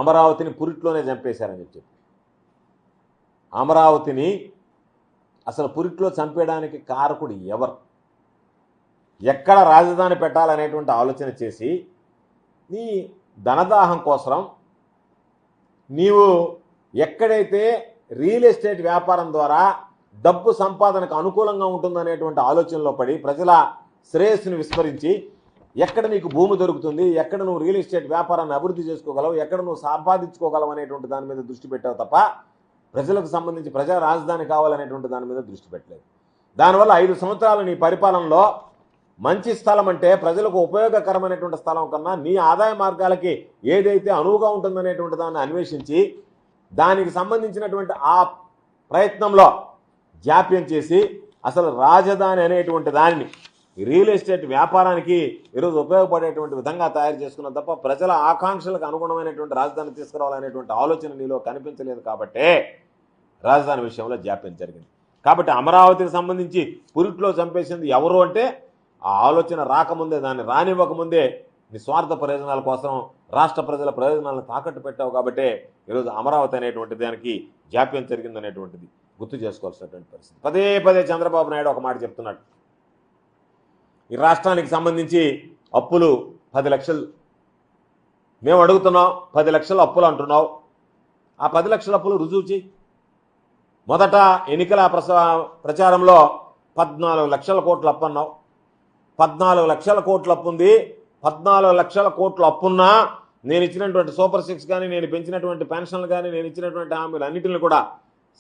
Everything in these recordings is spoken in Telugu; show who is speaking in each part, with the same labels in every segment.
Speaker 1: అమరావతిని పురిట్లోనే చంపేశారని చెప్పి. అమరావతిని అసలు పురిట్లో చంపేయడానికి కారకుడు ఎవరు? ఎక్కడ రాజధాని పెట్టాలనేటువంటి ఆలోచన చేసి నీ ధనదాహం కోసం నీవు ఎక్కడైతే రియల్ ఎస్టేట్ వ్యాపారం ద్వారా డబ్బు సంపాదనకు అనుకూలంగా ఉంటుందనేటువంటి ఆలోచనలో పడి ప్రజల శ్రేయస్సును విస్మరించి ఎక్కడ నీకు భూమి దొరుకుతుంది, ఎక్కడ నువ్వు రియల్ ఎస్టేట్ వ్యాపారాన్ని అభివృద్ధి చేసుకోగలవు, ఎక్కడ నువ్వు సంపాదించుకోగలవు అనేటువంటి దాని మీద దృష్టి పెట్టావు తప్ప ప్రజలకు సంబంధించి ప్రజా రాజధాని కావాలనేటువంటి దాని మీద దృష్టి పెట్టలేదు. దానివల్ల 5 సంవత్సరాలు నీ పరిపాలనలో మంచి స్థలం అంటే ప్రజలకు ఉపయోగకరమైనటువంటి స్థలం కన్నా నీ ఆదాయ మార్గాలకి ఏదైతే అనువుగా ఉంటుందనేటువంటి దాన్ని అన్వేషించి దానికి సంబంధించినటువంటి ఆ ప్రయత్నంలో జాప్యం చేసి అసలు రాజధాని అనేటువంటి దానిని రియల్ ఎస్టేట్ వ్యాపారానికి ఈరోజు ఉపయోగపడేటువంటి విధంగా తయారు చేసుకున్న తప్ప ప్రజల ఆకాంక్షలకు అనుగుణమైనటువంటి రాజధాని తీసుకురావాలనేటువంటి ఆలోచన నీలో కనిపించలేదు కాబట్టే రాజధాని విషయంలో జాప్యం జరిగింది. కాబట్టి అమరావతికి సంబంధించి పురిట్లో చంపేసింది ఎవరు అంటే ఆ ఆలోచన రాకముందే, దాన్ని రానివ్వకముందే నిస్వార్థ ప్రయోజనాల కోసం రాష్ట్ర ప్రజల ప్రయోజనాలను తాకట్టు పెట్టావు కాబట్టే ఈరోజు అమరావతి అనేటువంటి దానికి జాప్యం జరిగిందనేటువంటిది గుర్తు చేసుకోవాల్సినటువంటి పరిస్థితి. పదే పదే చంద్రబాబు నాయుడు ఒక మాట చెప్తున్నాడు. ఈ రాష్ట్రానికి సంబంధించి అప్పులు 10 లక్షలు మేము అడుగుతున్నాం, 10 లక్షల అప్పులు అంటున్నావు. ఆ 10 లక్షల అప్పులు రుజువు చేయి. మొదట ఎన్నికల ప్రచారంలో 14 లక్షల కోట్ల అప్పు అన్నావు. 14 లక్షల కోట్ల అప్పు ఉంది. 14 లక్షల కోట్ల అప్పున్నా నేను ఇచ్చినటువంటి సూపర్ 6 కానీ, నేను పెంచినటువంటి పెన్షన్లు కానీ, నేను ఇచ్చినటువంటి హామీలు అన్నింటిని కూడా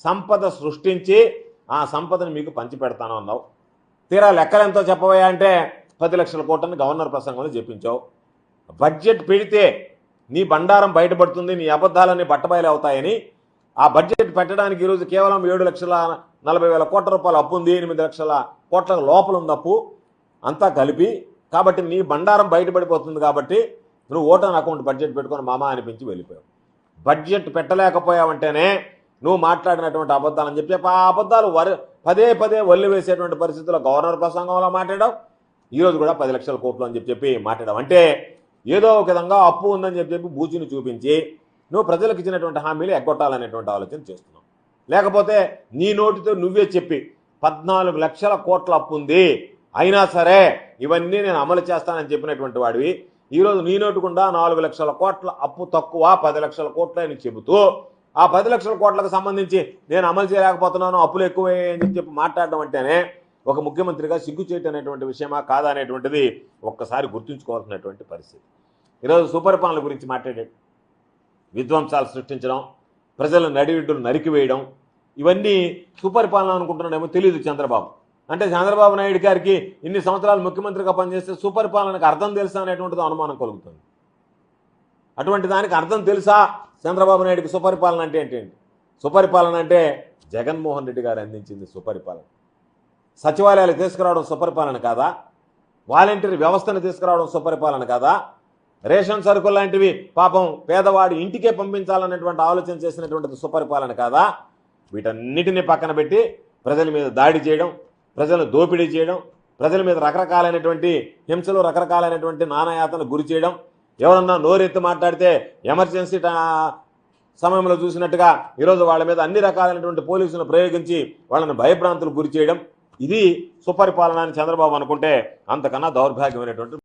Speaker 1: సంపద సృష్టించి ఆ సంపదను మీకు పంచి పెడతాను అన్నావు. తీరా లెక్కలెంతో చెప్పబోయా అంటే 10 లక్షల కోట్లని గవర్నర్ ప్రసంగంలో చెప్పించావు. బడ్జెట్ పెడితే నీ బండారం బయటపడుతుంది, నీ అబద్ధాలన్నీ బట్టబయలు అవుతాయని ఆ బడ్జెట్ పెట్టడానికి ఈరోజు కేవలం 7,40,000 కోట్ల రూపాయలు అప్పు ఉంది. 8 లక్షల కోట్ల లోపల ఉంది అప్పు అంతా కలిపి. కాబట్టి నీ బండారం బయటపడిపోతుంది కాబట్టి నువ్వు ఓటాన్ అకౌంట్ బడ్జెట్ పెట్టుకొని మామా అనిపించి వెళ్ళిపోయావు. బడ్జెట్ పెట్టలేకపోయావంటేనే నువ్వు మాట్లాడినటువంటి అబద్ధాలని చెప్పి ఆ అబద్ధాలు పదే పదే వల్లి వేసేటువంటి పరిస్థితుల్లో గవర్నర్ ప్రసంగంలో మాట్లాడావు. ఈరోజు కూడా 10 లక్షల కోట్లు అని చెప్పి మాట్లాడావు. అంటే ఏదో ఒక విధంగా అప్పు ఉందని చెప్పి బూచిని చూపించి నువ్వు ప్రజలకు ఇచ్చినటువంటి హామీలు ఎగ్గొట్టాలనేటువంటి ఆలోచన చేస్తున్నావు. లేకపోతే నీ నోటితో నువ్వే చెప్పి 14 లక్షల కోట్ల అప్పు ఉంది, అయినా సరే ఇవన్నీ నేను అమలు చేస్తానని చెప్పినటువంటి వాడివి ఈరోజు నీ నోటుకుండా 4 లక్షల కోట్ల అప్పు తక్కువ 10 లక్షల కోట్లు అని చెబుతూ ఆ 10 లక్షల కోట్లకు సంబంధించి నేను అమలు చేయలేకపోతున్నాను, అప్పులు ఎక్కువే అని చెప్పి మాట్లాడడం అంటేనే ఒక ముఖ్యమంత్రిగా సిగ్గుచేటు అనేటువంటి విషయమా కాదా అనేటువంటిది ఒక్కసారి గుర్తుంచుకోవాల్సినటువంటి పరిస్థితి. ఈరోజు సుపరిపాలన గురించి మాట్లాడాడు. విధ్వంసాలు సృష్టించడం, ప్రజల నడివిడ్డులు నరికివేయడం, ఇవన్నీ సుపరిపాలన అనుకుంటున్నాడేమో తెలియదు చంద్రబాబు. అంటే చంద్రబాబు నాయుడు గారికి ఇన్ని సంవత్సరాలు ముఖ్యమంత్రిగా పనిచేస్తే సుపరిపాలనకు అర్థం తెలుసా అనేటువంటిది అనుమానం కలుగుతుంది. అటువంటి దానికి అర్థం తెలుసా చంద్రబాబు నాయుడికి? సుపరిపాలన అంటే ఏంటి? సుపరిపాలన అంటే జగన్మోహన్ రెడ్డి గారు అందించింది సుపరిపాలన. సచివాలయాలు తీసుకురావడం సుపరిపాలన కాదా? వాలంటీర్ వ్యవస్థను తీసుకురావడం సుపరిపాలన కాదా? రేషన్ సరుకులు లాంటివి పాపం పేదవాడి ఇంటికే పంపించాలనేటువంటి ఆలోచన చేసినటువంటిది సుపరిపాలన కాదా? వీటన్నిటిని పక్కన పెట్టి ప్రజల మీద దాడి చేయడం, ప్రజలను దోపిడీ చేయడం, ప్రజల మీద రకరకాలైనటువంటి హింసలు, రకరకాలైనటువంటి నానాయాతనకు గురి చేయడం, ఎవరన్నా నోరెత్తి మాట్లాడితే ఎమర్జెన్సీ సమయంలో చూసినట్టుగా ఈరోజు వాళ్ళ మీద అన్ని రకాలైనటువంటి పోలీసులను ప్రయోగించి వాళ్ళని భయభ్రాంతులకు గురి చేయడం, ఇది సుపరిపాలన అని చంద్రబాబు అనుకుంటే అంతకన్నా దౌర్భాగ్యమైనటువంటి